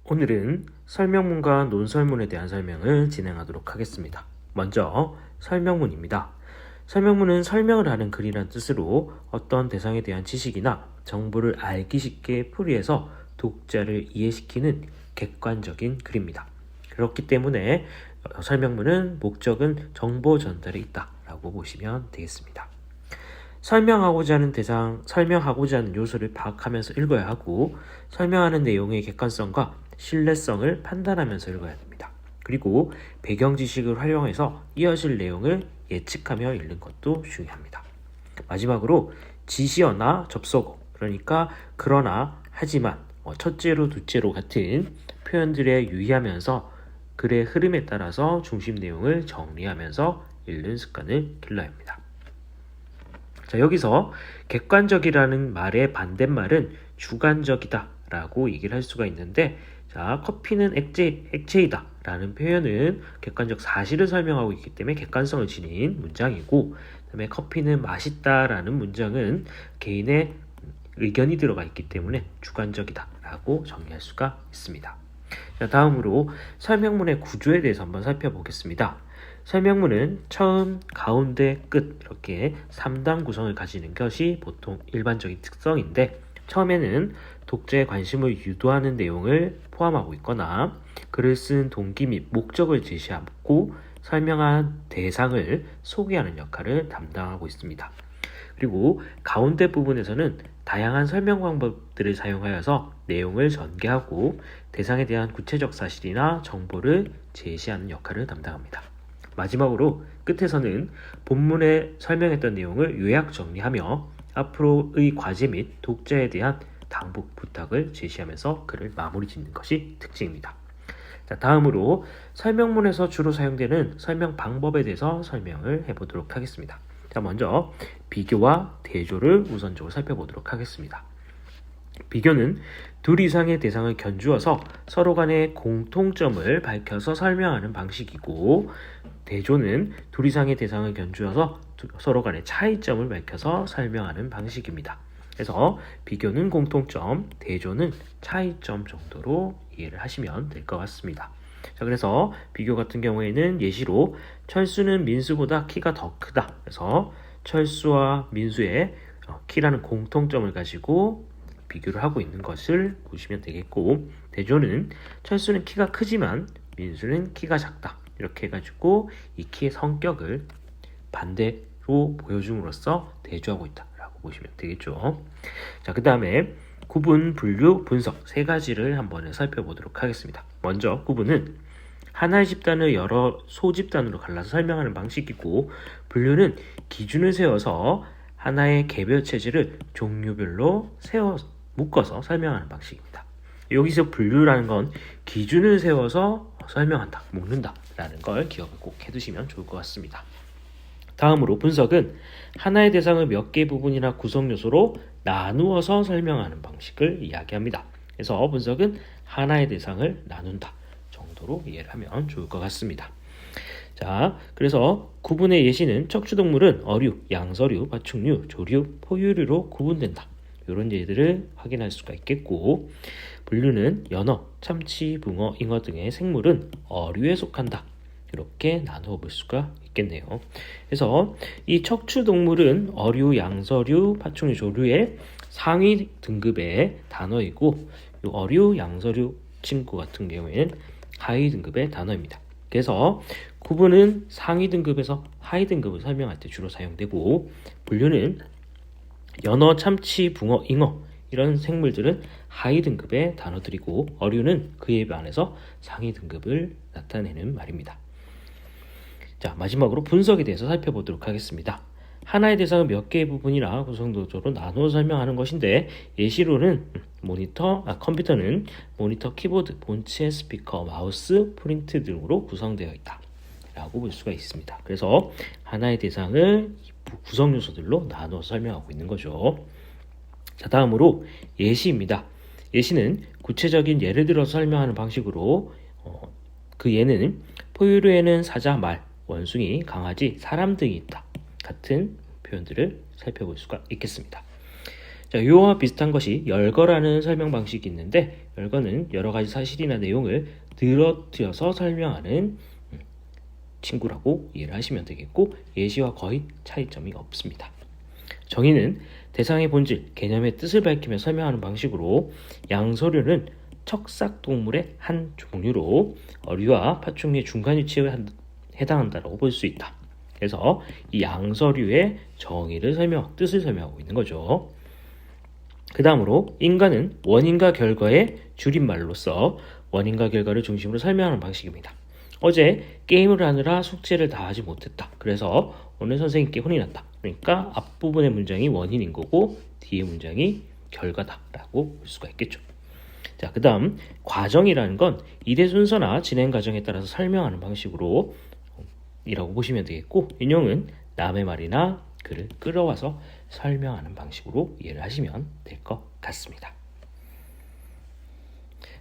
오늘은 설명문과 논설문에 대한 설명을 진행하도록 하겠습니다. 먼저 설명문입니다. 설명문은 설명을 하는 글이란 뜻으로 어떤 대상에 대한 지식이나 정보를 알기 쉽게 풀이해서 독자를 이해시키는 객관적인 글입니다. 그렇기 때문에 설명문은 목적은 정보 전달에 있다라고 보시면 되겠습니다. 설명하고자 하는 대상, 설명하고자 하는 요소를 파악하면서 읽어야 하고 설명하는 내용의 객관성과 신뢰성을 판단하면서 읽어야 됩니다. 그리고 배경 지식을 활용해서 이어질 내용을 예측하며 읽는 것도 중요합니다. 마지막으로 지시어나 접속어, 그러니까 그러나, 하지만, 첫째로, 둘째로 같은 표현들에 유의하면서 글의 흐름에 따라서 중심 내용을 정리하면서 읽는 습관을 길러야 합니다. 자, 여기서 객관적이라는 말의 반대말은 주관적이다 라고 얘기를 할 수가 있는데, 자, 커피는 액체이다 라는 표현은 객관적 사실을 설명하고 있기 때문에 객관성을 지닌 문장이고, 그 다음에 커피는 맛있다 라는 문장은 개인의 의견이 들어가 있기 때문에 주관적이다 라고 정리할 수가 있습니다. 자, 다음으로 설명문의 구조에 대해서 한번 살펴보겠습니다. 설명문은 처음, 가운데, 끝 이렇게 3단 구성을 가지는 것이 보통 일반적인 특성인데, 처음에는 독자의 관심을 유도하는 내용을 포함하고 있거나 글을 쓴 동기 및 목적을 제시하고 설명한 대상을 소개하는 역할을 담당하고 있습니다. 그리고 가운데 부분에서는 다양한 설명 방법들을 사용하여서 내용을 전개하고 대상에 대한 구체적 사실이나 정보를 제시하는 역할을 담당합니다. 마지막으로 끝에서는 본문에 설명했던 내용을 요약 정리하며 앞으로의 과제 및 독자에 대한 당부 부탁을 제시하면서 글을 마무리 짓는 것이 특징입니다. 자, 다음으로 설명문에서 주로 사용되는 설명 방법에 대해서 설명을 해보도록 하겠습니다. 자, 먼저 비교와 대조를 우선적으로 살펴보도록 하겠습니다. 비교는 둘 이상의 대상을 견주어서 서로 간의 공통점을 밝혀서 설명하는 방식이고, 대조는 둘 이상의 대상을 견주어서 서로 간의 차이점을 밝혀서 설명하는 방식입니다. 그래서 비교는 공통점, 대조는 차이점 정도로 이해를 하시면 될 것 같습니다. 자, 그래서 비교 같은 경우에는 예시로 철수는 민수보다 키가 더 크다. 그래서 철수와 민수의 키라는 공통점을 가지고 비교를 하고 있는 것을 보시면 되겠고, 대조는 철수는 키가 크지만 민수는 키가 작다. 이렇게 해가지고 이 키의 성격을 반대로 보여줌으로써 대조하고 있다라고 보시면 되겠죠. 자, 그 다음에 구분, 분류, 분석 세 가지를 한번 살펴보도록 하겠습니다. 먼저 구분은 하나의 집단을 여러 소집단으로 갈라서 설명하는 방식이고, 분류는 기준을 세워서 하나의 개별 체제를 종류별로 묶어서 설명하는 방식입니다. 여기서 분류라는 건 기준을 세워서 설명한다, 묶는다 라는 걸 기억을 꼭 해두시면 좋을 것 같습니다. 다음으로 분석은 하나의 대상을 몇 개의 부분이나 구성 요소로 나누어서 설명하는 방식을 이야기합니다. 그래서 분석은 하나의 대상을 나눈다 정도로 이해를 하면 좋을 것 같습니다. 자, 그래서 구분의 예시는 척추동물은 어류, 양서류, 파충류, 조류, 포유류로 구분된다. 이런 예들을 확인할 수가 있겠고, 분류는 연어, 참치, 붕어, 잉어 등의 생물은 어류에 속한다. 이렇게 나누어 볼 수가 있겠네요. 그래서 이 척추동물은 어류, 양서류, 파충류, 조류의 상위 등급의 단어이고, 이 어류, 양서류 친구 같은 경우에는 하위 등급의 단어입니다. 그래서 구분은 상위 등급에서 하위 등급을 설명할 때 주로 사용되고, 분류는 연어, 참치, 붕어, 잉어 이런 생물들은 하위 등급의 단어들이고, 어류는 그에 반해서 상위 등급을 나타내는 말입니다. 자, 마지막으로 분석에 대해서 살펴보도록 하겠습니다. 하나의 대상을 몇 개의 부분이나 구성도조로 나누어 설명하는 것인데, 예시로는 컴퓨터는 모니터, 키보드, 본체, 스피커, 마우스, 프린트 등으로 구성되어 있다 라고 볼 수가 있습니다. 그래서 하나의 대상을 구성 요소들로 나누어 설명하고 있는 거죠. 자, 다음으로 예시입니다. 예시는 구체적인 예를 들어서 설명하는 방식으로 그 예는 포유류에는 사자, 말, 원숭이, 강아지, 사람 등이 있다 같은 표현들을 살펴볼 수가 있겠습니다. 자, 이와 비슷한 것이 열거라는 설명 방식이 있는데, 열거는 여러 가지 사실이나 내용을 늘어뜨려서 설명하는 친구라고 이해를 하시면 되겠고, 예시와 거의 차이점이 없습니다. 정의는 대상의 본질, 개념의 뜻을 밝히며 설명하는 방식으로, 양서류는 척삭동물의 한 종류로 어류와 파충류의 중간 위치에 해당한다고 볼 수 있다. 그래서 이 양서류의 정의를 뜻을 설명하고 있는 거죠. 그 다음으로 인간은 원인과 결과의 줄임말로서 원인과 결과를 중심으로 설명하는 방식입니다. 어제 게임을 하느라 숙제를 다 하지 못했다. 그래서 오늘 선생님께 혼이 났다. 그러니까 앞부분의 문장이 원인인 거고 뒤의 문장이 결과다라고 볼 수가 있겠죠. 자, 그 다음 과정이라는 건 일의 순서나 진행 과정에 따라서 설명하는 방식으로 이라고 보시면 되겠고, 인용은 남의 말이나 글을 끌어와서 설명하는 방식으로 이해를 하시면 될 것 같습니다.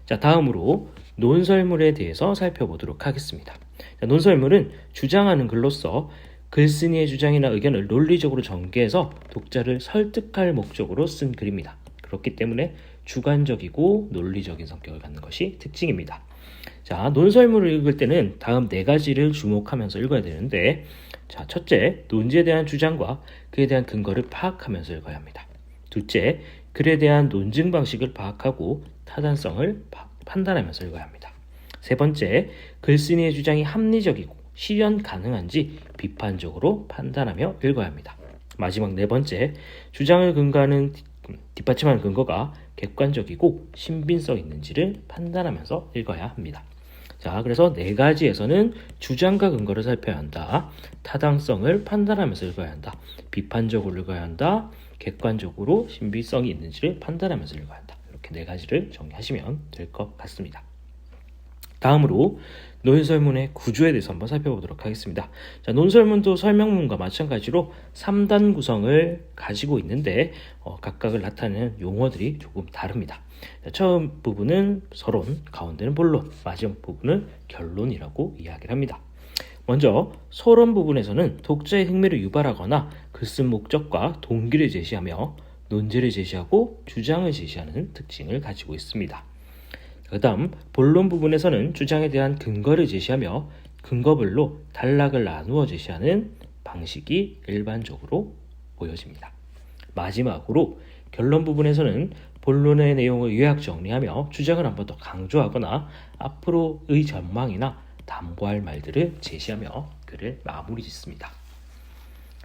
자, 다음으로 논설문에 대해서 살펴보도록 하겠습니다. 자, 논설문은 주장하는 글로서 글쓴이의 주장이나 의견을 논리적으로 전개해서 독자를 설득할 목적으로 쓴 글입니다. 그렇기 때문에 주관적이고 논리적인 성격을 갖는 것이 특징입니다. 자, 논설문을 읽을 때는 다음 4가지를 주목하면서 읽어야 되는데, 자, 첫째, 논지에 대한 주장과 그에 대한 근거를 파악하면서 읽어야 합니다. 둘째, 글에 대한 논증 방식을 파악하고 타당성을 판단하면서 읽어야 합니다. 세 번째, 글쓴이의 주장이 합리적이고 실현 가능한지 비판적으로 판단하며 읽어야 합니다. 마지막 4번째, 주장을 뒷받침하는 근거가 객관적이고 신빙성 있는지를 판단하면서 읽어야 합니다. 자, 그래서 4가지에서는 주장과 근거를 살펴야 한다. 타당성을 판단하면서 읽어야 한다. 비판적으로 읽어야 한다. 객관적으로 신빙성이 있는지를 판단하면서 읽어야 한다. 이렇게 4가지를 정리하시면 될 것 같습니다. 다음으로 논설문의 구조에 대해서 한번 살펴보도록 하겠습니다. 자, 논설문도 설명문과 마찬가지로 3단 구성을 가지고 있는데 각각을 나타내는 용어들이 조금 다릅니다. 자, 처음 부분은 서론, 가운데는 본론, 마지막 부분은 결론이라고 이야기를 합니다. 먼저 서론 부분에서는 독자의 흥미를 유발하거나 글쓴 목적과 동기를 제시하며 논제를 제시하고 주장을 제시하는 특징을 가지고 있습니다. 그 다음 본론 부분에서는 주장에 대한 근거를 제시하며 근거별로 단락을 나누어 제시하는 방식이 일반적으로 보여집니다. 마지막으로 결론 부분에서는 본론의 내용을 요약 정리하며 주장을 한 번 더 강조하거나 앞으로의 전망이나 담보할 말들을 제시하며 글을 마무리 짓습니다.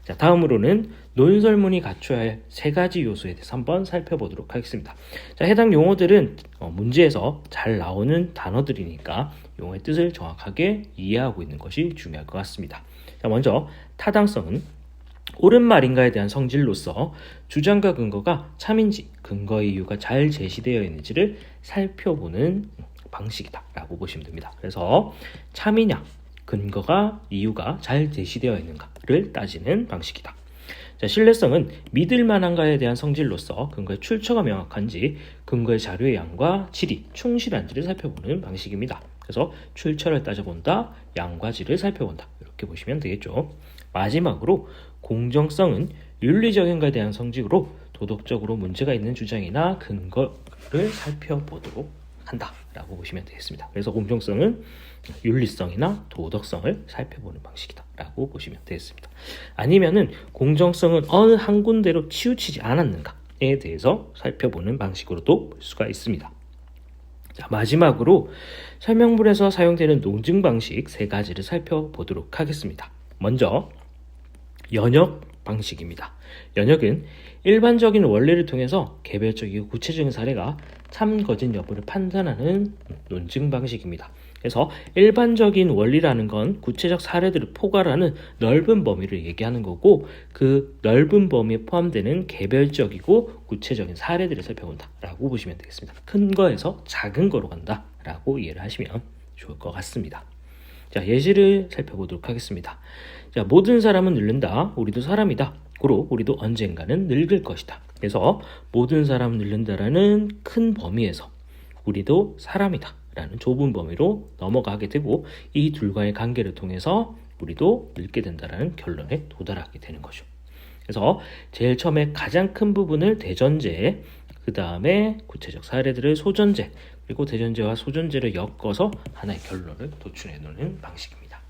자, 다음으로는 논설문이 갖춰야 할 3가지 요소에 대해서 한번 살펴보도록 하겠습니다. 자, 해당 용어들은 문제에서 잘 나오는 단어들이니까 용어의 뜻을 정확하게 이해하고 있는 것이 중요할 것 같습니다. 자, 먼저 타당성은 옳은 말인가에 대한 성질로서 주장과 근거가 참인지 근거의 이유가 잘 제시되어 있는지를 살펴보는 방식이다 라고 보시면 됩니다. 그래서 참이냐 근거가 이유가 잘 제시되어 있는가를 따지는 방식이다. 자, 신뢰성은 믿을 만한가에 대한 성질로서 근거의 출처가 명확한지 근거의 자료의 양과 질이 충실한지를 살펴보는 방식입니다. 그래서 출처를 따져본다, 양과 질을 살펴본다 이렇게 보시면 되겠죠. 마지막으로 공정성은 윤리적인가에 대한 성질로 도덕적으로 문제가 있는 주장이나 근거를 살펴보도록 한다라고 보시면 되겠습니다. 그래서 공정성은 윤리성이나 도덕성을 살펴보는 방식이다라고 보시면 되겠습니다. 아니면은 공정성은 어느 한 군데로 치우치지 않았는가에 대해서 살펴보는 방식으로도 볼 수가 있습니다. 자, 마지막으로 설명문에서 사용되는 논증 방식 3가지를 살펴보도록 하겠습니다. 먼저 연역 방식입니다. 연역은 일반적인 원리를 통해서 개별적이고 구체적인 사례가 참 거짓 여부를 판단하는 논증 방식입니다. 그래서 일반적인 원리라는 건 구체적 사례들을 포괄하는 넓은 범위를 얘기하는 거고, 그 넓은 범위에 포함되는 개별적이고 구체적인 사례들을 살펴본다라고 보시면 되겠습니다. 큰 거에서 작은 거로 간다라고 이해를 하시면 좋을 것 같습니다. 자, 예시를 살펴보도록 하겠습니다. 자, 모든 사람은 늙는다. 우리도 사람이다. 고로 우리도 언젠가는 늙을 것이다. 그래서 모든 사람은 늙는다라는 큰 범위에서 우리도 사람이다 라는 좁은 범위로 넘어가게 되고, 이 둘과의 관계를 통해서 우리도 늙게 된다라는 결론에 도달하게 되는 거죠. 그래서 제일 처음에 가장 큰 부분을 대전제, 그 다음에 구체적 사례들을 소전제, 그리고 대전제와 소전제를 엮어서 하나의 결론을 도출해 놓는 방식입니다.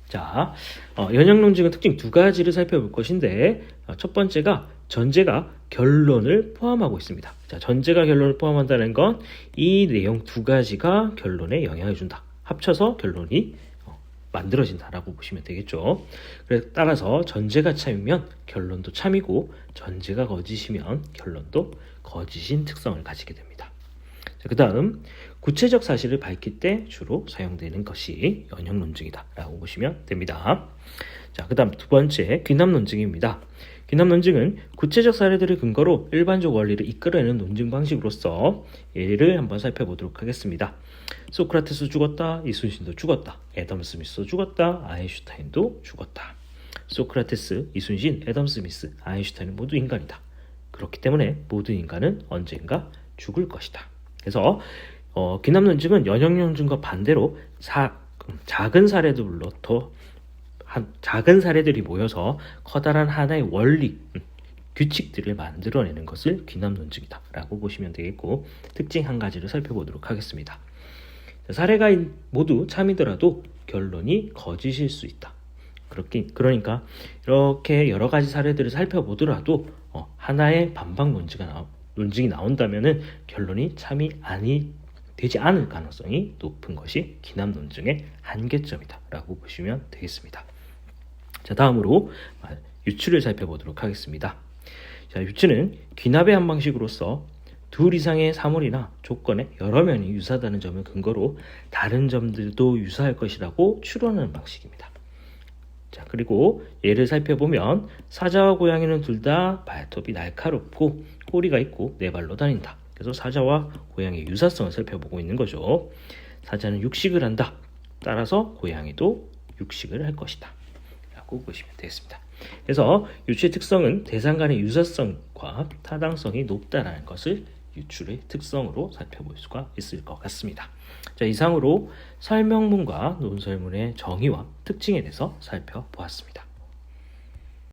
자, 연역론증의 특징 두 가지를 살펴볼 것인데, 첫 번째가 전제가 결론을 포함하고 있습니다. 자, 전제가 결론을 포함한다는 건 이 내용 두 가지가 결론에 영향을 준다. 합쳐서 결론이 만들어진다라고 보시면 되겠죠. 그래서 따라서 전제가 참이면 결론도 참이고, 전제가 거짓이면 결론도 거짓인 특성을 가지게 됩니다. 그 다음 구체적 사실을 밝힐 때 주로 사용되는 것이 연역론증이다라고 보시면 됩니다. 자, 그 다음 두 번째 귀납론증입니다. 귀납론증은 구체적 사례들을 근거로 일반적 원리를 이끌어내는 논증 방식으로서 예를 한번 살펴보도록 하겠습니다. 소크라테스 죽었다, 이순신도 죽었다, 애덤 스미스도 죽었다, 아인슈타인도 죽었다. 소크라테스, 이순신, 애덤 스미스, 아인슈타인은 모두 인간이다. 그렇기 때문에 모든 인간은 언젠가 죽을 것이다. 그래서 귀납론증은 연역론증과 반대로 작은 사례들이 모여서 커다란 하나의 원리, 규칙들을 만들어내는 것을 귀납론증이다라고 보시면 되겠고, 특징 한 가지를 살펴보도록 하겠습니다. 사례가 모두 참이더라도 결론이 거짓일 수 있다. 그러니까 이렇게 여러 가지 사례들을 살펴보더라도 하나의 반박 논증이 나온다면은 결론이 참이 되지 않을 가능성이 높은 것이 귀납론증의 한계점이다라고 보시면 되겠습니다. 자, 다음으로 유추를 살펴보도록 하겠습니다. 자, 유추는 귀납의 한 방식으로서 둘 이상의 사물이나 조건에 여러 면이 유사하다는 점을 근거로 다른 점들도 유사할 것이라고 추론하는 방식입니다. 자, 그리고 예를 살펴보면 사자와 고양이는 둘 다 발톱이 날카롭고 꼬리가 있고 네 발로 다닌다. 그래서 사자와 고양이의 유사성을 살펴보고 있는 거죠. 사자는 육식을 한다. 따라서 고양이도 육식을 할 것이다. 라고 보시면 되겠습니다. 그래서 유추의 특성은 대상 간의 유사성과 타당성이 높다라는 것을 유추의 특성으로 살펴볼 수가 있을 것 같습니다. 자, 이상으로 설명문과 논설문의 정의와 특징에 대해서 살펴보았습니다.